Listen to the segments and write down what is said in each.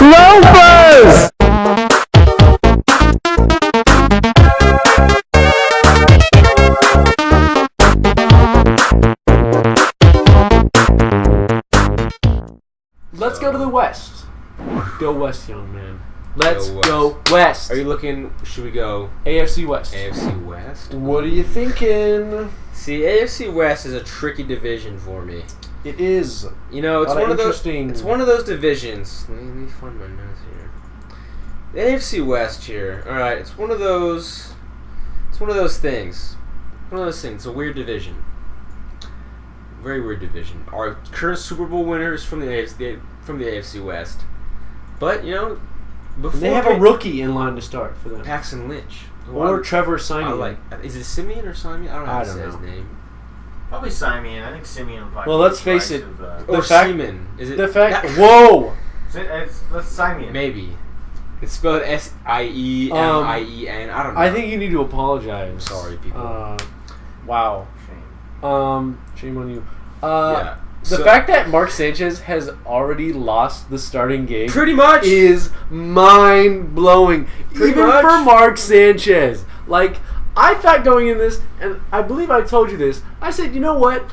Loafers! Let's go to the West. Go West, young man. Let's go West. Are you looking? Should we go AFC West? AFC West. What are you thinking? See, AFC West is a tricky division for me. It is. You know, it's one of those. interesting. It's one of those divisions. Let me find my notes here. The AFC West here. All right, it's one of those. It's one of those things. One of those things. It's a weird division. Very weird division. Our current Super Bowl winner is from the AFC West, but you know, before they have a rookie in line to start for them. Paxton Lynch Or Trevor Siemian. Is it Simeon or Simeon? I don't know how to say his name. Probably Simeon. I think Simeon would probably. Well, let's face it. Or Seaman. Is it the fact? Whoa! Let's Simeon. Maybe. It's spelled Siemien. I don't know. I think you need to apologize. I'm sorry, people. Wow. Shame. Shame on you. Yeah. The fact that Mark Sanchez has already lost the starting gig pretty much is mind-blowing. Even for Mark Sanchez. Like, I thought going in this, and I believe I told you this, I said, you know what?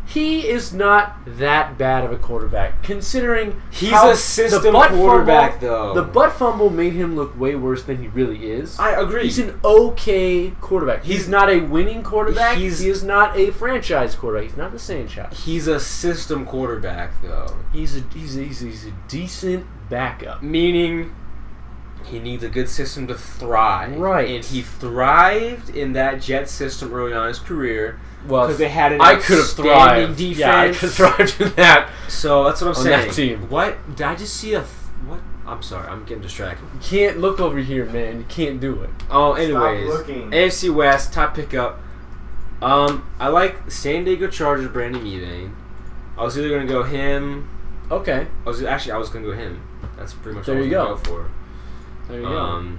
He is not that bad of a quarterback, considering he's a system quarterback, though. The butt fumble made him look way worse than he really is. I agree. He's an okay quarterback. He's not a winning quarterback. He is not a franchise quarterback. He's not the franchise. He's a system quarterback, though. He's a decent backup. Meaning, he needs a good system to thrive. Right. And he thrived in that Jet system early on in his career. Well, because they had an I could have thrived. Defense. Yeah, I could have thrived in that. So that's what I'm saying. That team. What did I just see? What? I'm sorry, I'm getting distracted. You can't look over here, man. You can't do it. Oh, anyways, Stop looking. AFC West top pickup. I like San Diego Chargers. Brandon Mebane. I was either gonna go him. Okay. I was gonna go him. That's pretty much There what I was you gonna go. go for. There you go.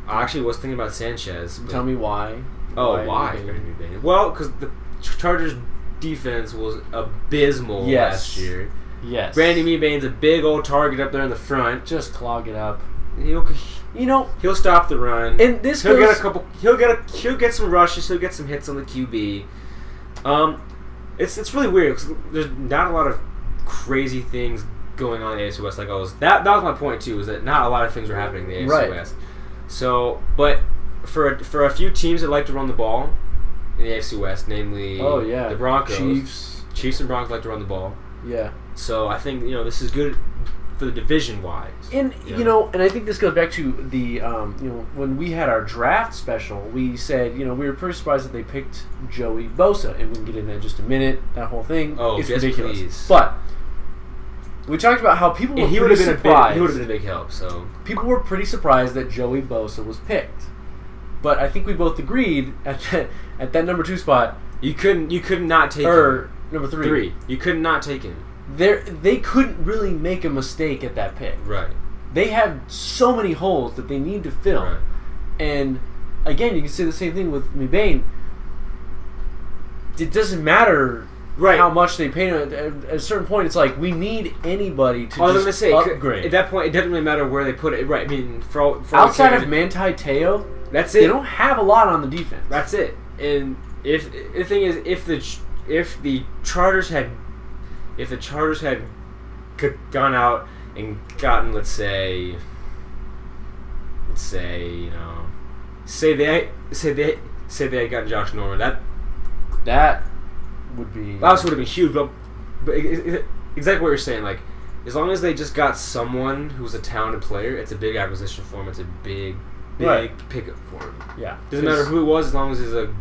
I actually was thinking about Sanchez. Tell me why. Why? Brandon Mebane? Well, because the Chargers defense was abysmal last year. Yes. Brandon Mebane's a big old target up there in the front. Just clog it up. He'll stop the run. And this he'll get some rushes. He'll get some hits on the QB. It's really weird because there's not a lot of crazy things going on in the AFC West. That was my point too. Is that not a lot of things were happening in the AFC West. So, but for a few teams that like to run the ball in the AFC West, namely the Broncos, Chiefs and Broncos like to run the ball. Yeah. So I think this is good for the division wise. And and I think this goes back to the when we had our draft special, we said we were pretty surprised that they picked Joey Bosa, and we can get into that in just a minute. That whole thing is ridiculous. Please. But we talked about how people were he pretty surprised. He would have been a big help. So people were pretty surprised that Joey Bosa was picked. But I think we both agreed at that number 2 spot. You couldn't not take him. Or number 3. You could not take him. They couldn't really make a mistake at that pick. Right. They have so many holes that they need to fill. Right. And again, you can say the same thing with Mebane. It doesn't matter how much they pay him. At a certain point, it's like we need anybody to upgrade. At that point, it doesn't really matter where they put it. Right. I mean, for outside of Manti Te'o, that's it. They don't have a lot on the defense. That's it. And if the thing is, if the Chargers had gone out and gotten, let's say they had gotten Josh Norman, that would be obviously would have been huge. But exactly what you're saying, like as long as they just got someone who's a talented player, it's a big acquisition for him. It's a big pickup for him. Yeah, doesn't matter who it was as long as he's a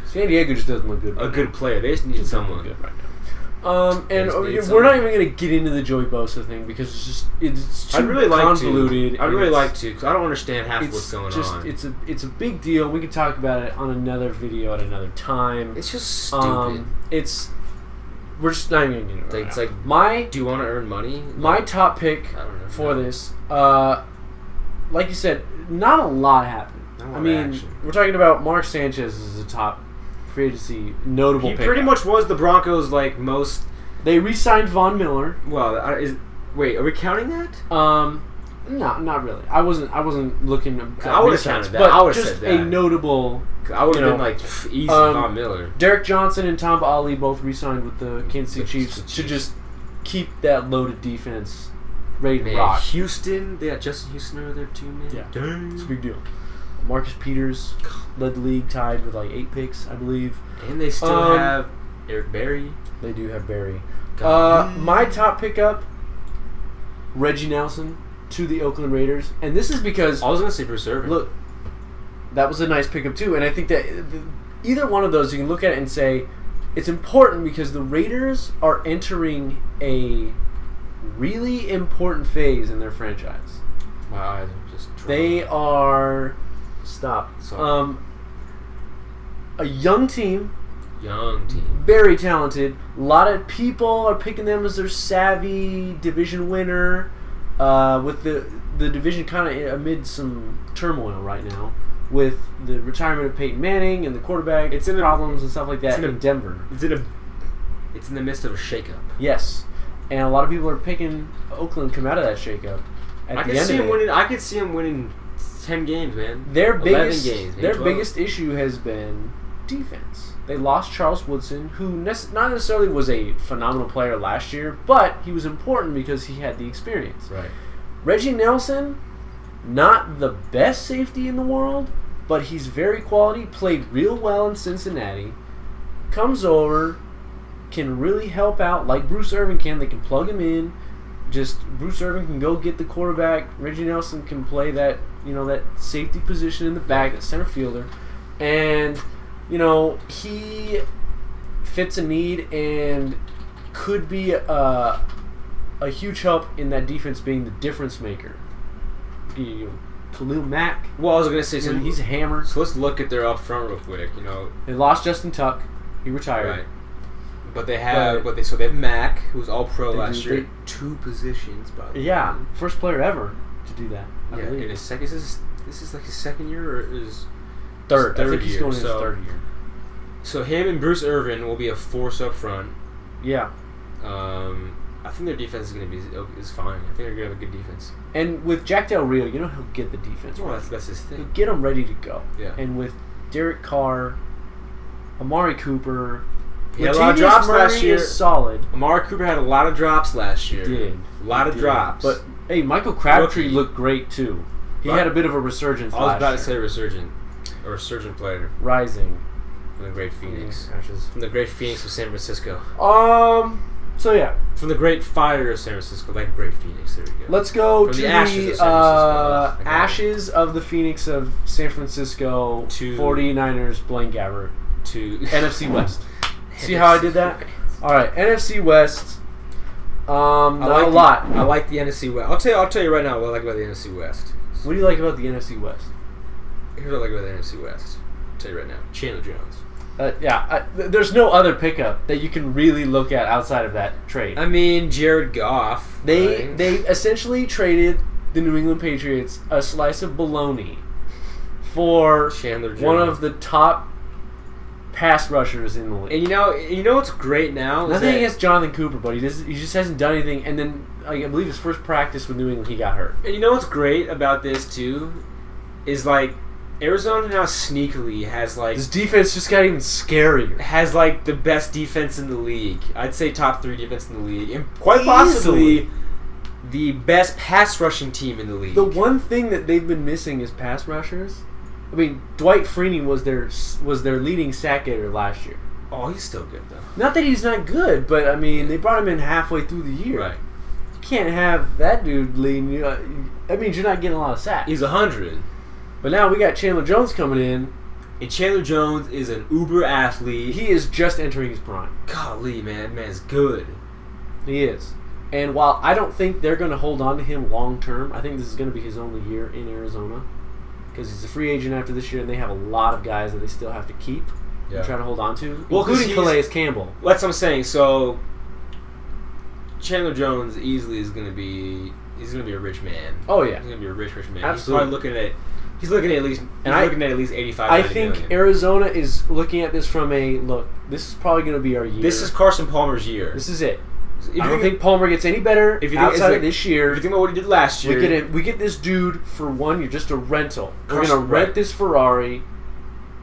San Diego just doesn't look good. A good player. They just need someone good right now. And we're not even going to get into the Joey Bosa thing because it's too convoluted. I'd really like to because I don't understand half what's going on. It's a big deal. We can talk about it on another video at another time. It's just stupid. we're just not even going to get it. It's like my. Do you want to earn money? My top pick for this, like you said, not a lot happened. I mean, we're talking about Mark Sanchez as a top free agency notable pick. He pretty much was the Broncos' like most. They re-signed Von Miller. Well, wait, are we counting that? No, not really. I wasn't looking. I would have counted that. But I would have just said that. a notable. I would have been like easy Von Miller. Derek Johnson and Tom Ali both re-signed with the Kansas City Chiefs to just keep that loaded defense ready to rock. Houston, they got Justin Houston over there too, man. Yeah, dang. It's a big deal. Marcus Peters led the league, tied with like 8 picks, I believe. And they still have Eric Berry. They do have Berry. My top pickup, Reggie Nelson to the Oakland Raiders, and this is because I was going to say Bruce Irvin. Look, that was a nice pickup too, and I think that either one of those you can look at it and say it's important because the Raiders are entering a really important phase in their franchise. Wow, just they are a young team. Very talented. A lot of people are picking them as their savvy division winner. With the division kind of amid some turmoil right now, with the retirement of Peyton Manning and the quarterback problems and stuff like that in Denver. It's in the midst of a shakeup. Yes, and a lot of people are picking Oakland to come out of that shakeup. I could see them winning 10 games, man. Their biggest issue has been defense. They lost Charles Woodson, who not necessarily was a phenomenal player last year, but he was important because he had the experience. Right. Reggie Nelson, not the best safety in the world, but he's very quality, played real well in Cincinnati, comes over, can really help out like Bruce Irvin can. They can plug him in. Just Bruce Irvin can go get the quarterback. Reggie Nelson can play that safety position in the back, that center fielder. And he fits a need and could be a huge help in that defense being the difference maker. Khalil Mack. Well, I was going to say something. He's a hammer. So let's look at their up front real quick. They lost Justin Tuck. He retired. Right. But they have they have Mack, who was all pro last year. 2 positions, by the way. Yeah, first player ever to do that. I believe. In his second. This is like his second year or his third. I think year. He's going in his third year. So him and Bruce Irvin will be a force up front. Yeah. I think their defense is fine. I think they're gonna have a good defense. And with Jack Del Rio, he'll get the defense. Well, that's his thing. He'll get them ready to go. Yeah. And with Derek Carr, Amari Cooper, he had a lot of drops last year. Is solid. Amari Cooper had a lot of drops last year. He did. A lot of drops. But hey, Michael Crabtree looked great too. He had a bit of a resurgence. I was about to say resurgent player. Rising. From the great Phoenix. From the great Phoenix of San Francisco. So yeah. From the great fire of San Francisco, like great Phoenix. There we go. Let's go From to the ashes of San Francisco. ashes of the Phoenix of San Francisco to 49ers, Blaine Gabbert. To NFC West. See how I did that? All right, NFC West. Not a lot. I like the NFC West. I'll tell you right now what I like about the NFC West. What do you like about the NFC West? Here's what I like about the NFC West. I'll tell you right now. Chandler Jones. There's no other pickup that you can really look at outside of that trade. I mean, Jared Goff. They essentially traded the New England Patriots a slice of bologna for Chandler Jones, one of the top pass rushers in the league. And you know what's great now? Nothing against Jonathan Cooper, but he just hasn't done anything. And then I believe his first practice with New England, he got hurt. And you know what's great about this too is like Arizona now sneakily has like this defense just got even scarier. Has like the best defense in the league. I'd say top 3 defense in the league, and quite possibly the best pass rushing team in the league. The one thing that they've been missing is pass rushers. I mean, Dwight Freeney was their leading sack getter last year. Oh, he's still good though. Not that he's not good, but I mean, they brought him in halfway through the year. Right. You can't have that dude leading you. That means you're not getting a lot of sacks. He's 100. But now we got Chandler Jones coming in. And Chandler Jones is an uber athlete. He is just entering his prime. Golly, man. Man's good. He is. And while I don't think they're going to hold on to him long term, I think this is going to be his only year in Arizona. Because he's a free agent after this year, and they have a lot of guys that they still have to keep and try to hold on to, including Calais Campbell. That's what I'm saying. So Chandler Jones easily is going to be. He's going to be a rich man. Oh yeah, he's going to be a rich man. Absolutely. He's looking at least. Looking at least 85. I think million. Arizona is looking at this from a look. This is probably going to be our year. This is Carson Palmer's year. This is it. I don't think Palmer gets any better outside of this year. If you think about what he did last year, we get this dude for 1 year, just a rental. We're going to rent this Ferrari,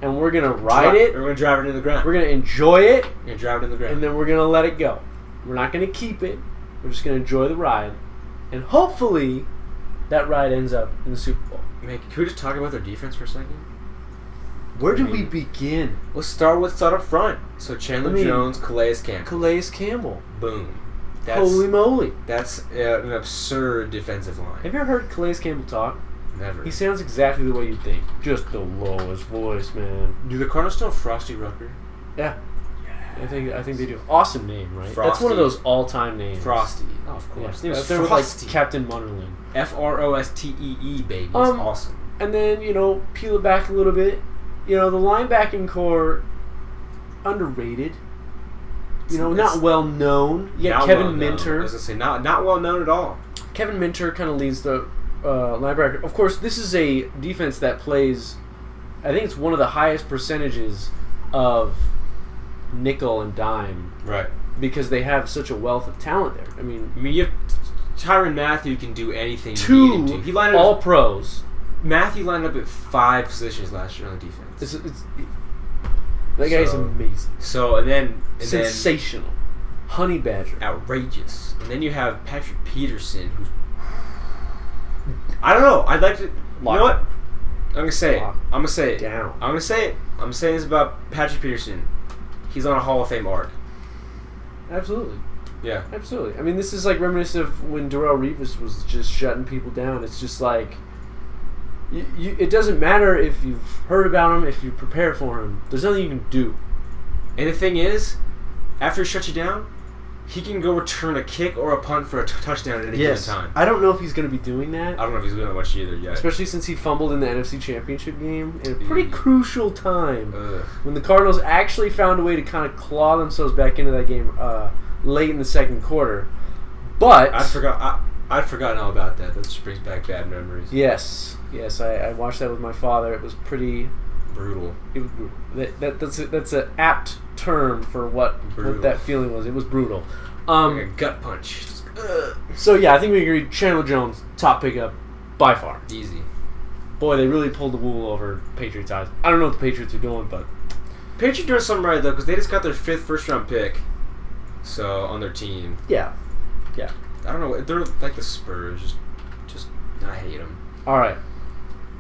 and we're going to ride it. We're going to drive it into the ground. We're going to enjoy it. And drive it in the ground. And then we're going to let it go. We're not going to keep it. We're just going to enjoy the ride. And hopefully, that ride ends up in the Super Bowl. Man, can we just talk about their defense for a second? Where do we begin? Let's start up front. So Chandler Jones, Calais Campbell. Boom. Holy moly. That's an absurd defensive line. Have you ever heard Calais Campbell talk? Never. He sounds exactly the way you'd think. Just the lowest voice, man. Do the Cardinals still have Frosty Rucker? Yeah. I think they do. Awesome name, right? Frosty. That's one of those all-time names. Frosty. Oh, of course. Yeah. His name is They're Frosty. like Captain Munnerlyn. Frostee, baby. It's awesome. And then, peel it back a little bit. The linebacking core, underrated. Not well known. Yeah, Kevin Minter. I was going to say, not well known at all. Kevin Minter kind of leads the linebacker. Of course, this is a defense that plays, I think it's one of the highest percentages of nickel and dime. Right. Because they have such a wealth of talent there. I mean you have Tyrann Mathieu can do anything. He lined up all pros. Mathieu lined up at 5 positions last year on the defense. That guy's amazing. So and then sensational, honey badger, outrageous. And then you have Patrick Peterson, who's I don't know. I'd like to. You know what? I'm gonna say it. I'm gonna say it. I'm saying this about Patrick Peterson. He's on a Hall of Fame arc. Absolutely. Yeah. Absolutely. I mean, this is like reminiscent of when Darrelle Revis was just shutting people down. It's just like. It doesn't matter if you've heard about him, if you prepare for him. There's nothing you can do. And the thing is, after he shuts you down, he can go return a kick or a punt for a touchdown at any given time. I don't know if he's going to be doing that. I don't know if he's doing that much either yet. Especially since he fumbled in the NFC Championship game in a pretty crucial time. When the Cardinals actually found a way to kind of claw themselves back into that game late in the second quarter. But I'd forgotten all about that. That just brings back bad memories. Yes, I watched that with my father. It was pretty brutal. It was brutal. That's an apt term for what that feeling was. It was brutal. Like a gut punch. So yeah, I think we agree. Chandler Jones, top pickup by far. Easy. Boy, they really pulled the wool over Patriots' eyes. I don't know what the Patriots are doing, but Patriots doing something right though, because they just got their 5th first-round pick. So on their team. Yeah. I don't know. They're like the Spurs. Just I hate them. All right.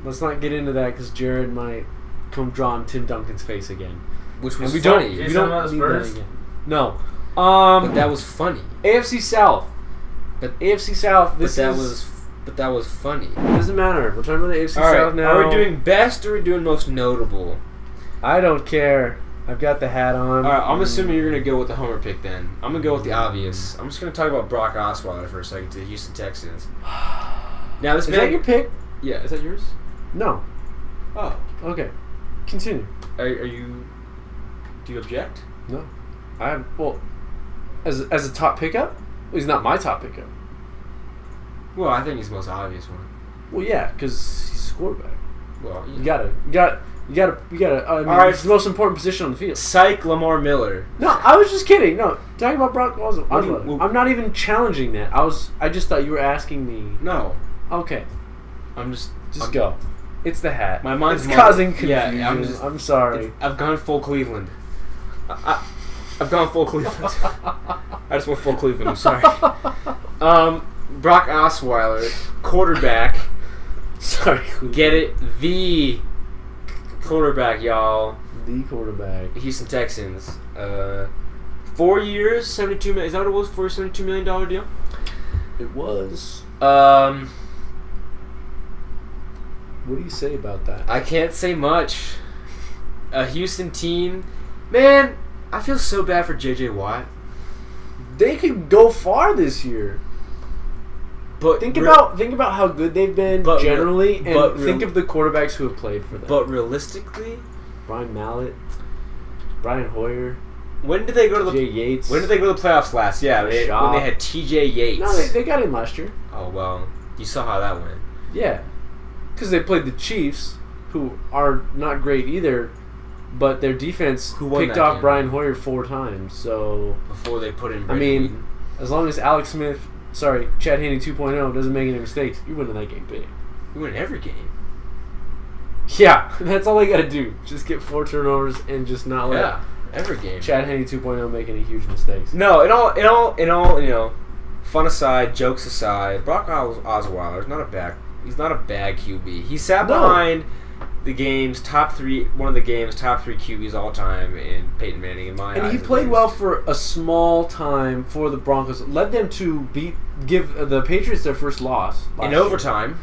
Let's not get into that because Jared might come draw on Tim Duncan's face again. Which was we funny. We don't need that again. No. But that was funny. AFC South. But AFC South. But that was funny. Doesn't matter. We're talking about the AFC South now. Are we doing best or are we doing most notable? I don't care. I've got the hat on. All right, I'm assuming you're going to go with the homer pick then. I'm going to go with the obvious. I'm just going to talk about Brock Osweiler for a second to the Houston Texans. Now, this is that your pick? Yeah, is that yours? No. Oh. Okay. Continue. Are you... Do you object? No. As a top pickup? Well, he's not my top pickup. Well, I think he's the most obvious one. Well, yeah, because he's a quarterback. Well, you gotta. I mean, it's the most important position on the field. Psych, Lamar Miller. No, I was just kidding. No, talking about Brock Osweiler. I'm not even challenging that. I just thought you were asking me. No. Okay. I'm go. It's the hat. My mind's causing confusion. Yeah, I'm sorry. I've gone full Cleveland. I've gone full Cleveland. I just went full Cleveland. I'm sorry. Brock Osweiler, quarterback. Sorry, Cleveland. Get it? The quarterback, y'all. The quarterback. Houston Texans. 4 years, $72 million. Is that what it was for a $72 million deal? It was. What do you say about that? I can't say much. A Houston team. Man, I feel so bad for J.J. Watt. They could go far this year. But think about how good they've been generally, and think of the quarterbacks who have played for them. But realistically, Brian Mallett, Brian Hoyer, When did they go to the T.J. Yates? When did they go to the playoffs last? Yeah, when they had T.J. Yates. No, they got in last year. Oh well, you saw how that went. Yeah, because they played the Chiefs, who are not great either, but their defense picked off game? Brian Hoyer 4 times. So before they put in, as long as Chad Henne 2.0 doesn't make any mistakes, you win that game big. You win every game. Yeah, that's all they got to do. Just get 4 turnovers and just not let every game. Chad Henne 2.0 make any huge mistakes. No, in all, fun aside, jokes aside, Brock Osweiler is not a bad. He's not a bad QB. He sat behind one of the game's top 3 QBs all time in Peyton Manning in my eyes. And he played well for a small time for the Broncos. Led them to give the Patriots their first loss in overtime.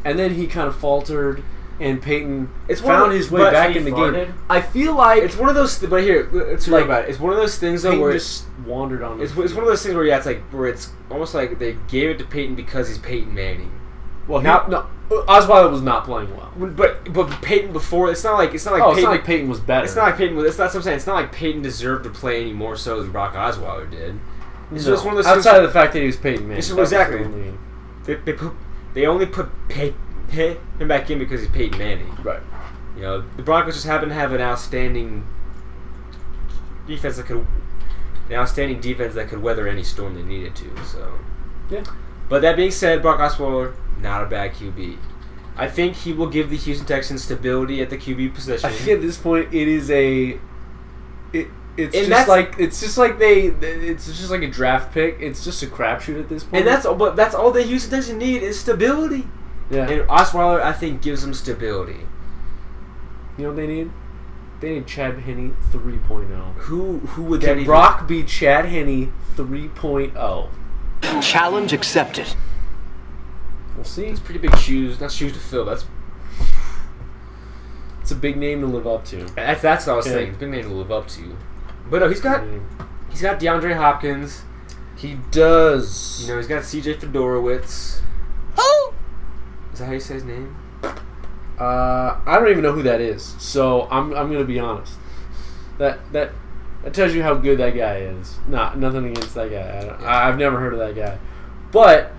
And then he kind of faltered, and Peyton found his way back in the game. I feel like it's one of those. But here, let's talk about it. It's one of those things Peyton where just wandered on. It's one of those things where it's almost like they gave it to Peyton because he's Peyton Manning. Well, Osweiler was not playing well. But Peyton before it's not like Peyton, it's not like Peyton was better. It's not like Peyton. That's what I'm saying. It's not like Peyton deserved to play any more so than Brock Osweiler did. It's just one of those outside of the fact that he was Peyton Manning. Exactly. They only put him back in because he's Peyton Manning. Right. The Broncos just happen to have an outstanding defense that could weather any storm they needed to. So. Yeah. But that being said, Brock Osweiler, not a bad QB. I think he will give the Houston Texans stability at the QB position. I think at this point it is it's just like a draft pick. It's just a crapshoot at this point. And that's all the Houston Texans need is stability. Yeah. And Osweiler, I think, gives them stability. You know what they need? They need Chad Henne 3.0. Who would that Can Brock be Chad Henne 3.0? Challenge accepted. We'll see. It's pretty big shoes. Not shoes to fill. It's a big name to live up to. That's what I was saying. It's a big name to live up to. But no, he's got DeAndre Hopkins. He does. He's got C.J. Fedorowicz. Who? Is that how you say his name? I don't even know who that is. So I'm gonna be honest. That tells you how good that guy is. Nothing against that guy. I've never heard of that guy. But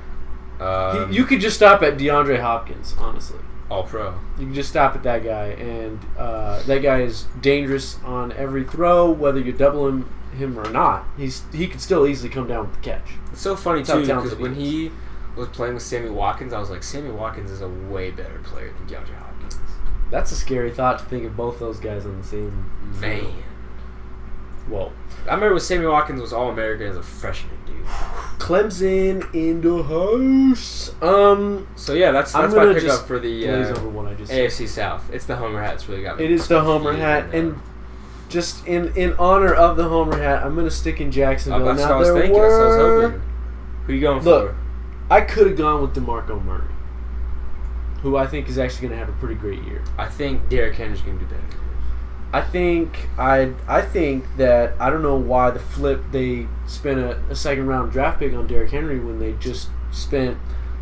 you could just stop at DeAndre Hopkins, honestly. All pro. You can just stop at that guy, and that guy is dangerous on every throw, whether you double him or not. He could still easily come down with the catch. It's so funny too because when he was playing with Sammy Watkins, I was like, Sammy Watkins is a way better player than DeAndre Hopkins. That's a scary thought to think of both those guys on the same man. Whoa. I remember when Sammy Watkins was All-American as a freshman, dude. Clemson in the house. So yeah, that's my pickup for the over what I just AFC said. South. It's the Homer hat. It's really got me. It is the Homer hat, and just in honor of the Homer hat, I'm gonna stick in Jacksonville. That's what I was thinking. That's what I was hoping. Who are you going for? for? I could have gone with DeMarco Murray, who I think is actually going to have a pretty great year. I think Derrick Henry's going to do better. I think that I don't know why they spent a second round draft pick on Derrick Henry when they just spent.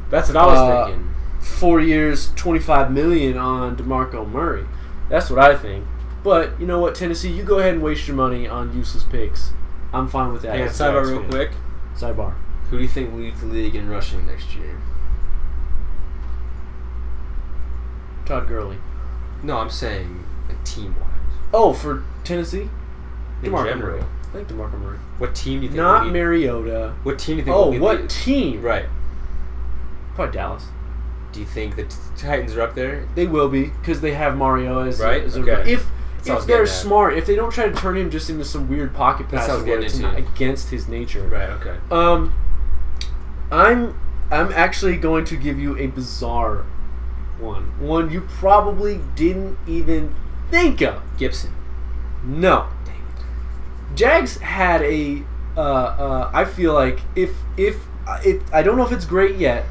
That's what I was thinking. 4 years, $25 million on DeMarco Murray. That's what I think. But you know what, Tennessee, you go ahead and waste your money on useless picks. I'm fine with that. Yeah, sidebar real quick. Sidebar. Who do you think leads the league in rushing next year? Todd Gurley. No, I'm saying team-wise. Oh, for Tennessee? DeMarco Murray. I think DeMarco Murray. What team do you think? Not Mariota. What team do you think? Oh, what team? Right. Probably Dallas. Do you think the Titans are up there? They will be because they have Mario as right. If they're smart, if they don't try to turn him just into some weird pocket passer where it's not against his nature. Right. Okay. I'm actually going to give you a bizarre one you probably didn't even think of. Gibson. No. Dang it. Jags had a. I feel like I don't know if it's great yet,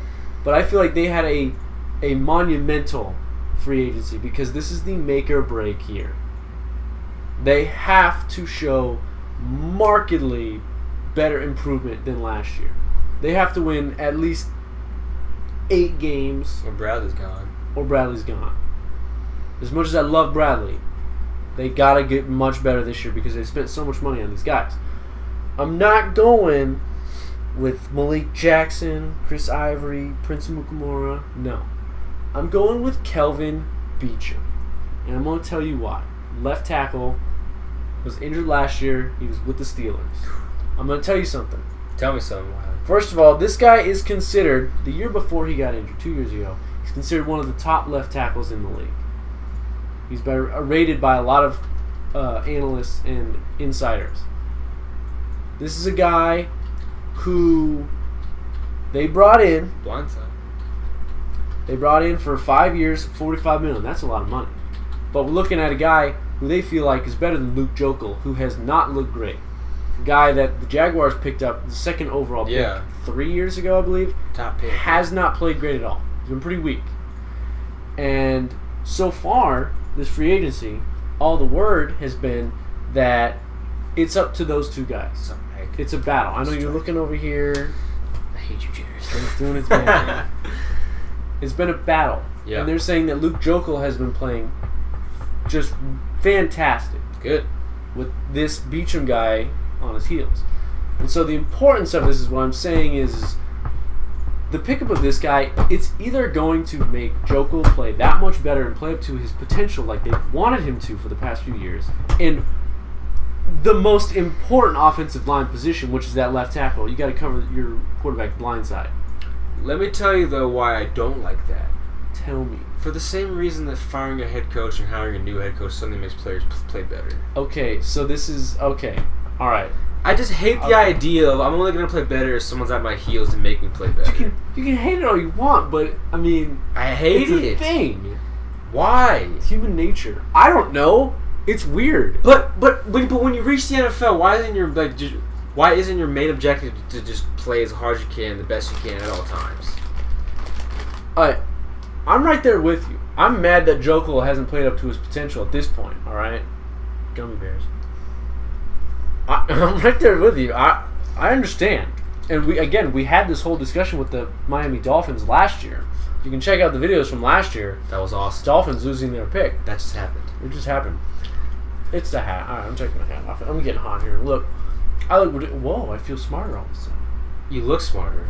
but I feel like they had a monumental free agency because this is the make or break year. They have to show markedly better improvement than last year. They have to win at least 8 games. Or Bradley's gone. As much as I love Bradley, They got to get much better this year because they spent so much money on these guys. I'm not going with Malik Jackson, Chris Ivory, Prince Mukamura. No. I'm going with Kelvin Beachum. And I'm going to tell you why. Left tackle was injured last year. He was with the Steelers. I'm going to tell you something. Tell me something. First of all, this guy is considered, the year before he got injured, 2 years ago, he's considered one of the top left tackles in the league. He's been rated by a lot of analysts and insiders. This is a guy who they brought in. Blindside. They brought in for 5 years, $45 million. That's a lot of money. But we're looking at a guy who they feel like is better than Luke Jokel, who has not looked great. A guy that the Jaguars picked up, the second overall pick 3 years ago, I believe. Top pick. Has not played great at all. He's been pretty weak. And so far, this free agency, all the word has been that it's up to those two guys. It's a battle. I know you're looking over here. I hate you, Jared. It's doing its bad. It's been a battle. Yeah. And they're saying that Luke Jokel has been playing just fantastic. Good. With this Beachum guy on his heels. And so the importance of this is what I'm saying is the pickup of this guy, it's either going to make Jokel play that much better and play up to his potential like they've wanted him to for the past few years, and the most important offensive line position, which is that left tackle. You got to cover your quarterback blind side. Let me tell you, though, why I don't like that. Tell me. For the same reason that firing a head coach and hiring a new head coach suddenly makes players play better. Okay, so this is... Okay, all right. I just hate the idea of I'm only going to play better if someone's at my heels to make me play better. You can hate it all you want, but, I mean... I hate it. It's a thing. Why? It's human nature. I don't know. It's weird. But when you reach the NFL, why isn't your main objective to just play as hard as you can, the best you can at all times? I'm right there with you. I'm mad that Jokel hasn't played up to his potential at this point. All right, gummy bears. I'm right there with you. I understand, and we had this whole discussion with the Miami Dolphins last year. You can check out the videos from last year. That was awesome. Dolphins losing their pick. That just happened. It just happened. It's the hat. All right, I'm taking my hat off. I'm getting hot here. Look, whoa! I feel smarter all of a sudden. You look smarter.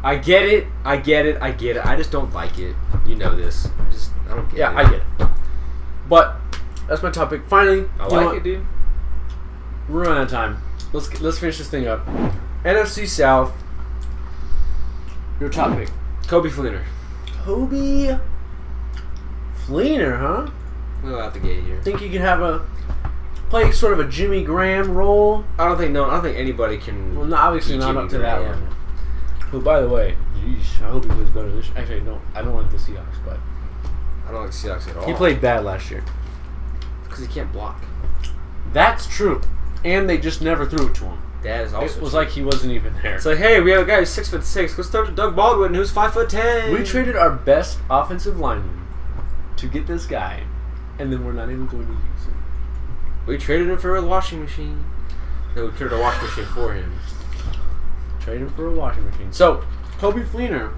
I get it. I just don't like it. You know this. I don't get it. Yeah, I get it. But that's my topic. Finally, I like it, dude. We're running out of time. Let's finish this thing up. NFC South. Your top pick. Coby Fleener. Coby Fleener, huh? A little out the gate here. Think he could play sort of a Jimmy Graham role? I don't think anybody can. Well, obviously not up to that Graham. level. Who, by the way, I hope he plays better this year. Actually, I don't like the Seahawks, but I don't like the Seahawks at all. he played bad last year. Because he can't block. That's true. And they just never threw it to him. That is also It was true. like he wasn't even there. It's like, hey, we have a guy who's 6'6". Let's throw to Doug Baldwin, who's 5'10". We traded our best offensive lineman to get this guy, and then we're not even going to use him. We traded him for a washing machine. No, we traded a washing machine for him. Trade him for a washing machine. So, Coby Fleener.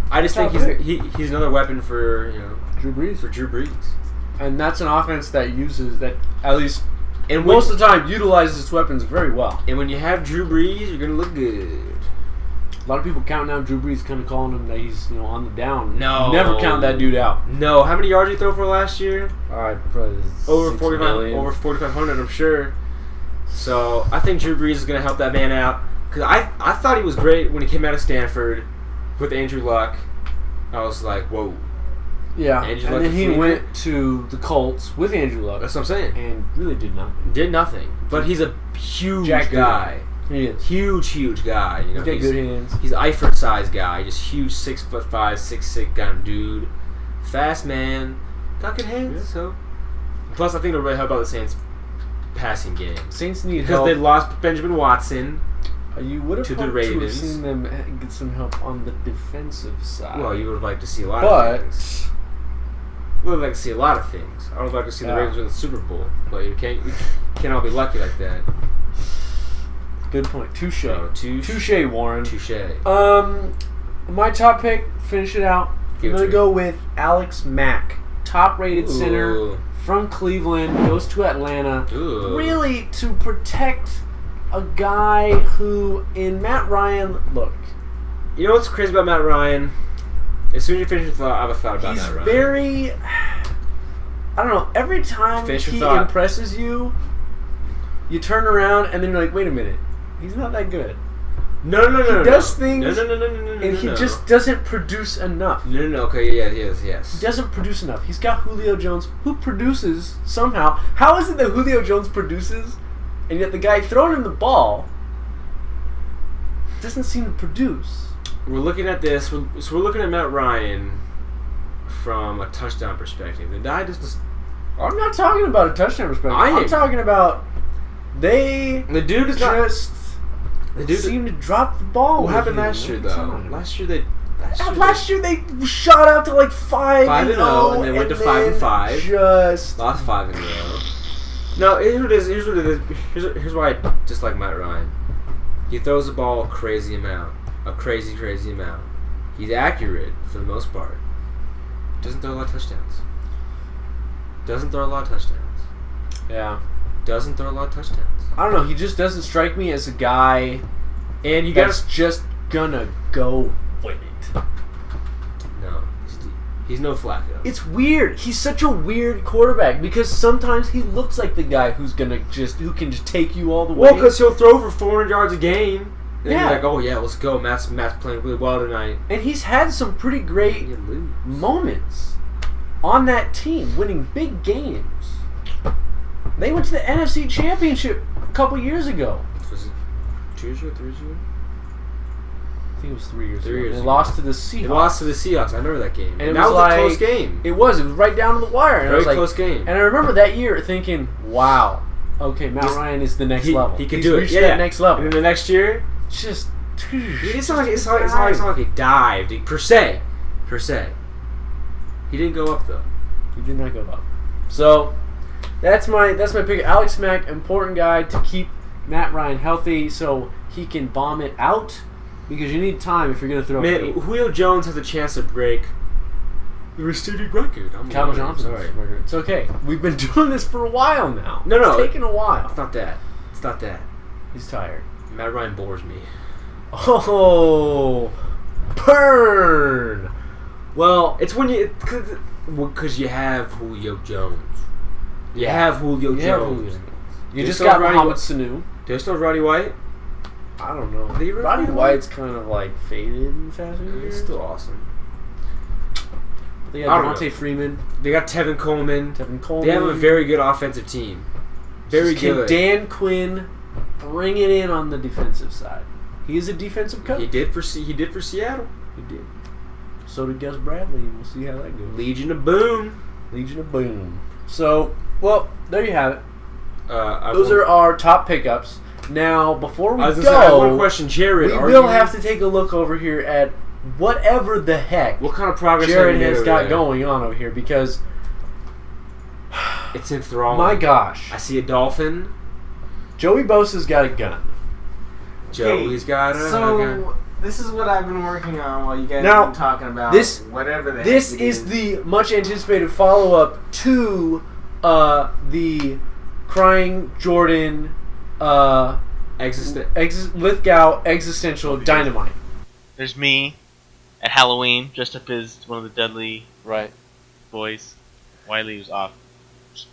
I just think he's another weapon for Drew Brees. For Drew Brees. And that's an offense that uses that at least and most of the time utilizes its weapons very well. And when you have Drew Brees, you're gonna look good. A lot of people counting out Drew Brees, kind of calling him that he's on the down. No, never count that dude out. No, how many yards did he throw for last year? All right, probably over 4,500, I'm sure. So I think Drew Brees is gonna help that man out. Because I thought he was great when he came out of Stanford with Andrew Luck. I was like, whoa. Yeah, Andrew and Luck then he Fleener. went to the Colts with Andrew Luck. That's what I'm saying. And really did nothing. Did nothing. But he's a huge Jack guy. He is. Huge guy. He's got good hands. He's an Eifert-sized guy. Just huge 6'5", 6'6" kind of dude. Fast man. Got good hands. Yeah. So. Plus, I think it'll really help out the Saints' passing game. Saints need help. Because they lost Benjamin Watson. You would have to the hoped Ravens. to have seen them get some help on the defensive side. Well, you would have liked to see a lot of things. You would have liked to see a lot of things. I would have liked to see the Ravens win the Super Bowl. But you can't all be lucky like that. Good point. Touche. Touche, Warren. Touche. My top pick, finish it out. I'm going to go with Alex Mack. Top-rated center, from Cleveland, goes to Atlanta, Ooh. really to protect a guy who, in Matt Ryan, look. You know what's crazy about Matt Ryan? As soon as you finish your thought, I have a thought about He's Matt Ryan. very, I don't know, every time he impresses you, you turn around and then you're like, wait a minute, he's not that good. No. He does things, No. and he just doesn't produce enough. No. Okay, yes. He doesn't produce enough. He's got Julio Jones, who produces somehow. How is it that Julio Jones produces, and yet the guy throwing him the ball doesn't seem to produce? We're looking at this. So we're looking at Matt Ryan from a touchdown perspective. The guy just. I'm not talking about a touchdown perspective. I'm talking about the dude is just. They seem to drop the ball. What happened last year, though? Last year they shot out to like 5-0, and they went to 5-5. Just lost 5 in a row. No, here's what it is. Here's why I dislike Matt Ryan. He throws the ball a crazy amount. He's accurate for the most part. Doesn't throw a lot of touchdowns. Yeah. Doesn't throw a lot of touchdowns. I don't know. He just doesn't strike me as a guy and that's just gonna go win it. No. He's no Flacco. It's weird. He's such a weird quarterback because sometimes he looks like the guy who can just take you all the way. Well, because he'll throw for 400 yards a game. And yeah. You're like, oh yeah, let's go. Matt's playing really well tonight. And he's had some pretty great moments on that team, winning big games. They went to the NFC Championship a couple years ago. Was it 2 years ago, 3 years ago? I think it was 3 years ago. They lost to the Seahawks. I remember that game. And that was a close game. It was right down to the wire. And Very close game. And I remember that year thinking, wow, okay, Matt Ryan is the next level. He can do it. He's reached that next level. And then the next year, it's not like he dived, per se. He didn't go up, though. He did not go up. So, that's my pick. Alex Mack, important guy to keep Matt Ryan healthy so he can bomb it out because you need time if you're going to throw it. Man, Julio Jones has a chance to break the receiving record. Calvin Johnson's record. It's okay. We've been doing this for a while now. No. It's taken a while. It's not that. He's tired. Matt Ryan bores me. Oh, burn. Well, it's when because you have Julio Jones. You have Julio Jones. You just got Mohamed Sanu. Do they still have Roddy White? I don't know. Roddy White's kind of like faded in fashion. He's still awesome. They got Devontae Freeman. They got Tevin Coleman. They have a very good offensive team. Very good. Can Dan Quinn bring it in on the defensive side? He is a defensive coach. He did for Seattle. He did. So did Gus Bradley. We'll see how that goes. Legion of Boom. So, well, there you have it. Those are our top pickups. Now, before we go, I have one question, Jared. We will have to take a look over here at whatever the heck what kind of progress Jared has got going on over here because it's enthralling. My gosh. I see a dolphin. Joey Bosa's got a gun. Joey's got a gun. This is what I've been working on while you guys have been talking about whatever the heck This is the much anticipated follow-up to the Crying Jordan Lithgow Existential Dynamite. There's me at Halloween, dressed up as one of the Dudley boys. Wiley was off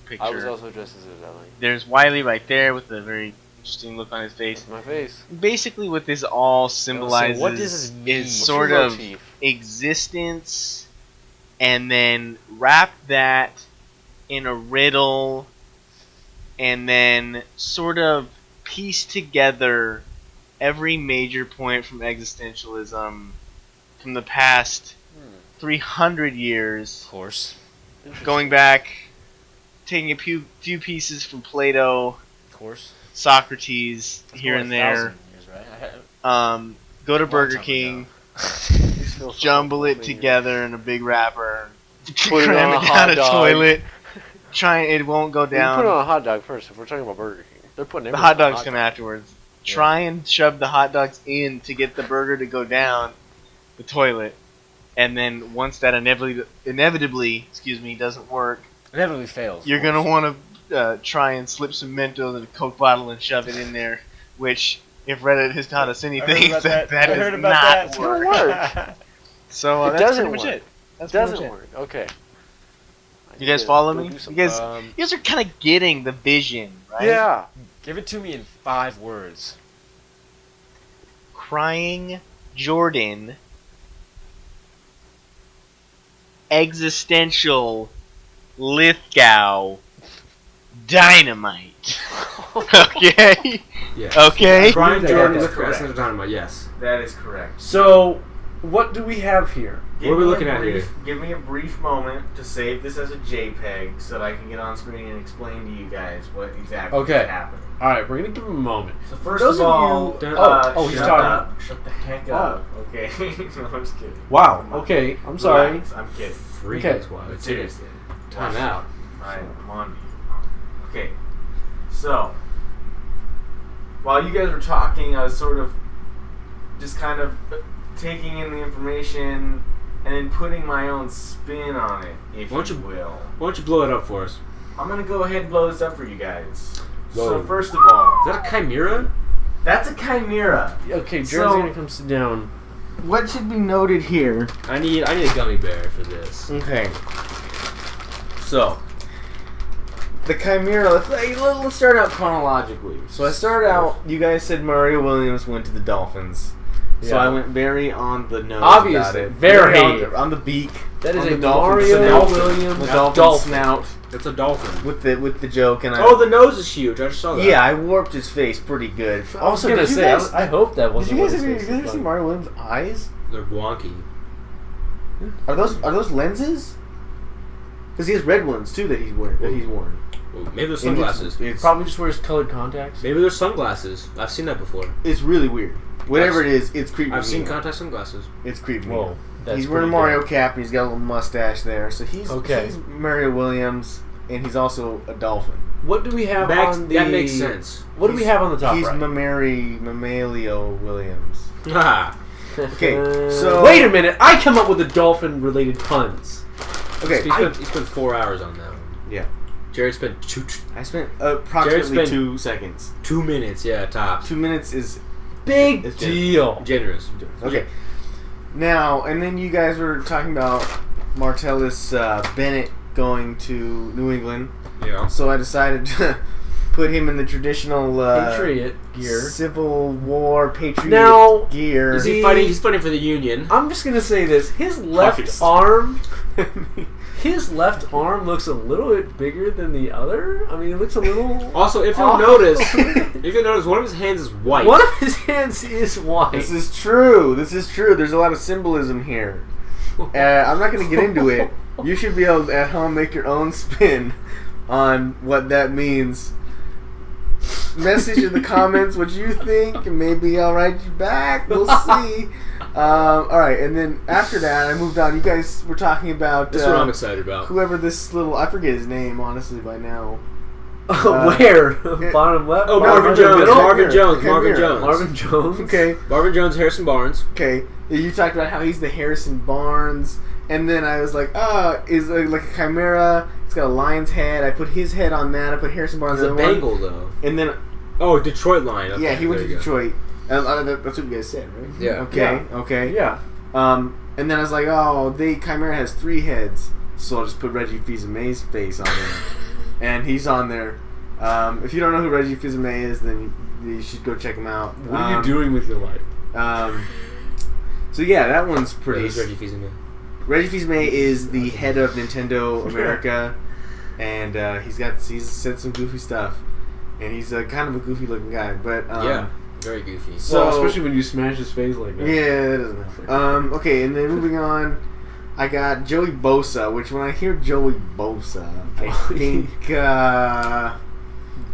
picture. I was also dressed as a Dudley. There's Wiley right there with a very interesting look on his face. That's my face. Basically, what this all symbolizes what does this mean? is sort of existence, and then wrap that in a riddle, and then sort of piece together every major point from existentialism from the past 300 years. Of course. Going back, taking a few pieces from Plato. Of course. Socrates here and there. Years, right? Go to Burger King, jumble it together in a big wrapper, cram it down a toilet. It won't go down. You put it on a hot dog first. If we're talking about Burger King, they're putting the hot dogs come afterwards. Yeah. Try and shove the hot dogs in to get the burger to go down the toilet, and then once that inevitably doesn't work, Inevitably fails. You're gonna want to try and slip some Mentos in a Coke bottle and shove it in there. Which, if Reddit has taught us anything, that does not work. So it that's doesn't pretty much work. it. That's It doesn't pretty much work. Okay. You guys follow me? You You guys are kind of getting the vision, right? Yeah. Give it to me in 5 words. Crying Jordan. Existential Lithgow Dynamite. Okay? Yeah. Okay? Brian Jordan is with correct. Essential Dynamite, yes. That is correct. So, what do we have here? What are we looking at here? Give me a brief moment to save this as a JPEG so that I can get on screen and explain to you guys what exactly is happening. All right, we're gonna give him a moment. So first Those of of all, you- he's shut talking. up. Shut the heck up. Okay, no, I'm just kidding. Wow. Come on. Okay, I'm sorry. Relax, I'm kidding. Freakers wise. But seriously, Time out. Alright, I'm on to you. Okay, so while you guys were talking, I was sort of just kind of taking in the information and then putting my own spin on it, if Why don't you you- will. Why don't you blow it up for us? I'm gonna go ahead and blow this up for you guys. Whoa. So first of all, Is that a chimera? that's a chimera. Okay, Jared's So- gonna come sit down. What should be noted here? I need a gummy bear for this. Okay. So, the Chimera, let's start out chronologically. So I started out, you guys said Mario Williams went to the Dolphins. So Yeah. I went very on the nose Obviously, about it. very. on the beak. That is on a the dolphin Mario snout. Williams The dolphin dolphin. snout It's a dolphin. with the joke and I. Oh, the nose is huge. I just saw that. yeah, I warped his face pretty good. I was gonna did you say, guys- I hope that Did wasn't you what guys his ever, face you looked guys see like. Mario Williams' eyes? They're wonky. Are those lenses? Because he has red ones too that he's worn. Well, maybe they're sunglasses. It's Probably just wears colored contacts. Maybe they're sunglasses. I've seen that before. It's really weird. Whatever it is, it's creepy. I've seen me out. contact sunglasses. It's creepy. me Whoa, out. that's He's wearing a pretty Mario good. cap and he's got a little mustache there. So he's Okay. Mario Williams and he's also a dolphin. What do we have on the? That makes sense. What do we have on the top He's right? Mamalio Williams. Ah. Okay, so Wait a minute! I come up with the dolphin-related puns. Okay, He spent 4 hours on that one. yeah. Jared spent I spent approximately spent- 2 seconds. 2 minutes. Yeah, tops. 2 minutes is Big It's deal. Generous. okay. Now, and then you guys were talking about Martellus Bennett going to New England. Yeah. So I decided to put him in the traditional Patriot gear. Civil War Patriot Now, gear. Is he fighting? He's fighting for the Union. I'm just gonna say this: his left Obviously. arm, his left arm looks a little bit bigger than the other. I mean, it looks a little. Also, if you'll Oh. notice, one of his hands is white. One of his hands is white. This is true. There's a lot of symbolism here. I'm not going to get into it. You should be able to, at home, make your own spin on what that means. Message in the comments what you think, and maybe I'll write you back. We'll see. Alright, and then after that, I moved on. You guys were talking about This is what I'm excited about. whoever this little... I forget his name, honestly, by now. Where? Bottom left? Oh, Bottom Marvin right, Jones. middle? Marvin Here. Jones. Come Marvin here. Jones. Marvin Jones. Okay, Marvin Jones. Harrison Barnes. okay. You talked about how he's the Harrison Barnes, and then I was like, is like a chimera. It's got a lion's head. I put his head on that. I put Harrison Barnes He's on a the other Bengal, though. one. And then, Oh, Detroit Lion. Okay, yeah, he went there to you go. Detroit. That's what you guys said, right? Yeah. Okay, Yeah. okay. Yeah. And then I was like, Chimera has 3 heads, so I'll just put Reggie Fils-Aimé's face on there. And he's on there. If you don't know who Reggie Fils-Aimé is, then you should go check him out. What are you doing with your life? So yeah, that one's pretty... Who's Reggie Fils-Aimé? Reggie Fils-Aimé is the head of Nintendo America, and he's said some goofy stuff, and he's kind of a goofy looking guy, but Yeah, very goofy. So Well, especially when you smash his face like that. yeah, that doesn't help. Okay, and then moving on, I got Joey Bosa, which when I hear Joey Bosa,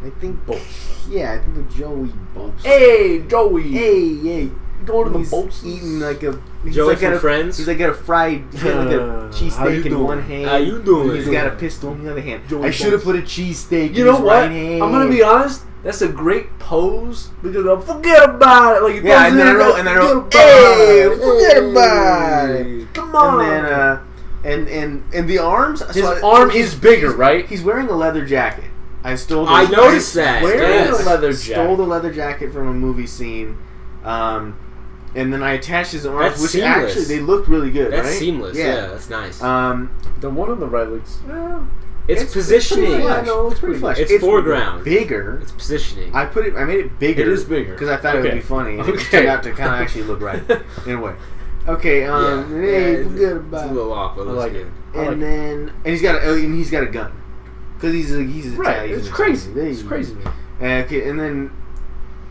I think Bosa. yeah, I think of Joey Bosa. Hey, Joey. Hey, Going to the he's Bosas. eating like a he's Joey like from got a, Friends? He's like got a fried he's got like a How you cheesesteak in doing? one hand. How you doing? He's got a pistol in the other hand. Joey I should have Bosa. put a cheesesteak You in know his what? right hand. I'm gonna be honest. That's a great pose because I'll forget about it. Like Yeah, and then I wrote, forget hey, about forget about it. it. Come on. And then And the arms. His arm is bigger, right? He's wearing a leather jacket. I noticed that. Wearing a leather jacket. Stole the leather jacket from a movie scene. And then I attached his arms, That's which seamless. actually they looked really good. That's right? seamless. Yeah, that's nice. The one on the right looks. It's positioning. It's pretty flush. It's foreground. Bigger. It's positioning. I made it bigger. It is bigger because I thought it would be funny. And it Okay. turned out to kind of actually look right in a way. Okay. Hey, forget about it's a little off, but it looks like good. And he's got a gun because he's right. Italian. It's crazy. It's crazy. Okay, and then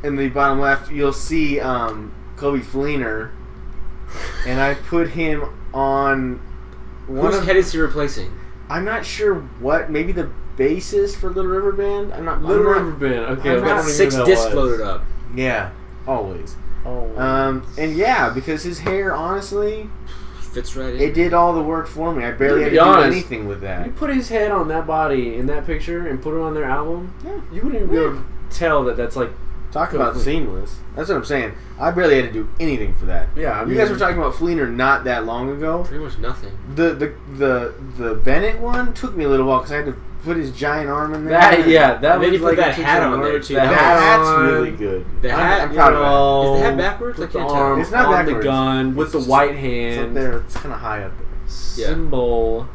in the bottom left you'll see Kobe Fleener, and I put him on. Whose head is he replacing? I'm not sure what. Maybe the bassist for Little River Band. Little River Band. Okay, I'm not 6 discs loaded up. Yeah, always. Oh. And yeah, because his hair, honestly, fits right in. It did all the work for me. I barely had to do anything with that. You put his head on that body in that picture and put it on their album. Yeah. You wouldn't even be able to tell that that's like. Talk about seamless. That's what I'm saying. I barely had to do anything for that. Yeah, I mean, you guys were talking about Fleener not that long ago. Pretty much nothing. The Bennett one took me a little while because I had to put his giant arm in there. That was like put that hat on there too. The hat's really good. The hat, I'm proud of it. Is the hat backwards? With I the can't arm tell. It's not on backwards. the gun with the white hand. It's up there. It's kind of high up there. Symbol.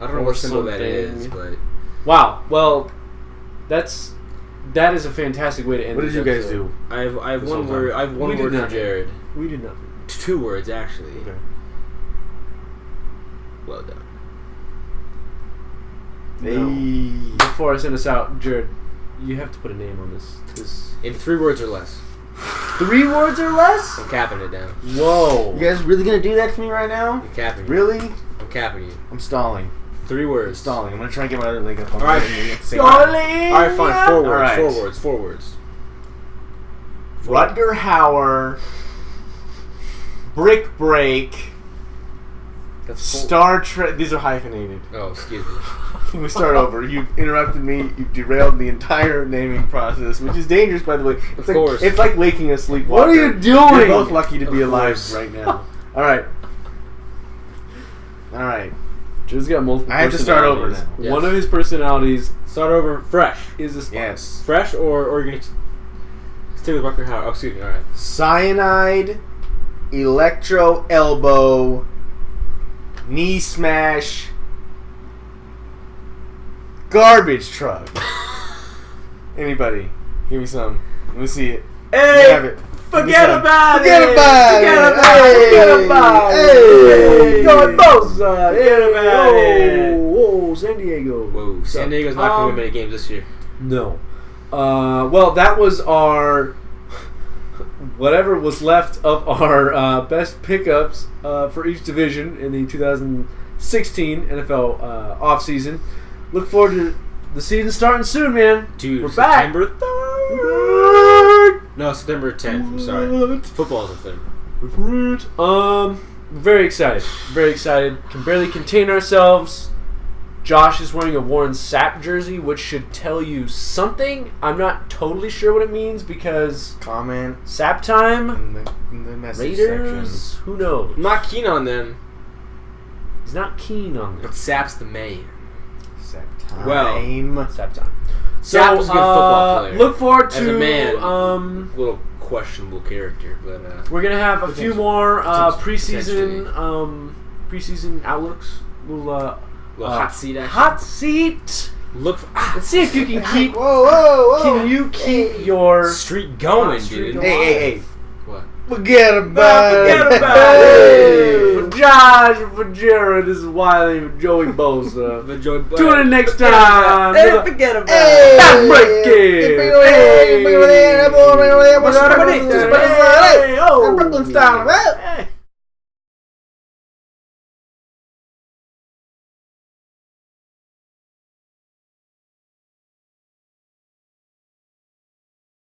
I don't know what symbol that is, but wow. Well, that is a fantastic way to end. What did you guys do? I have one word. I have one word for Jared. We did nothing. 2 words actually. Okay. Well done. No. Before I send us out, Jared, you have to put a name on this. In 3 words or less. 3 words or less? I'm capping it down. Whoa. You guys really gonna do that for me right now? I'm capping you. Really? I'm capping you. I'm stalling. 3 words. Stalling. I'm gonna try and get my other leg up. All right. Stalling. All right, fine. 4 words. All right. 4 words. 4 words. Rutger Hauer. Brick Break. That's Star Trek. These are hyphenated. Oh, excuse me. Let me start over. You've interrupted me. You've derailed the entire naming process, which is dangerous, by the way. Of course. It's like waking a sleepwalker. What are you doing? You're both lucky to be alive course. right now. All right. All right. Jared's got multiple. I have to start over now. Yes. One of his personalities Start over fresh. is a spy. Yes. Fresh or you're going to stay with Rutger Hauer. Oh, excuse me. All right. Cyanide, electro elbow, knee smash, garbage truck. Anybody? Give me some. Let me see it. Hey, You have it. forget about Forget it. about Forget it. about it. Forget about it. Hey. Going Bosa. Forget about it. Whoa, San Diego. Whoa. San Diego's not going to win many games this year. No. Well, that was our whatever was left of our best pickups for each division in the 2016 NFL offseason. Look forward to the season starting soon, man. Dude, we're back. September 3rd. No, September 10th. I'm sorry. Football's a thing. Very excited. Very excited. Can barely contain ourselves. Josh is wearing a Warren Sapp jersey, which should tell you something. I'm not totally sure what it means because Comment Sapp time. in the message Raiders. section. Who knows? I'm not keen on them, He's not keen on but this. Sapp's the man. Sapp Well, Sapp time. Sapp was a good football player. Look forward to As a man, little questionable character, but we're gonna have a few more Potentially. preseason outlooks. Little hot seat action. Hot seat. Look for Let's see if you can keep. Whoa. Can you keep your streak going, Streak dude. going. Hey. What? Forget about it. Forget about it. For Josh and for Jared, this is Wiley and Joey Bosa. Tune in next time. Forget about Hey. Back breaking. Hey. Hey. Brooklyn style. Hey.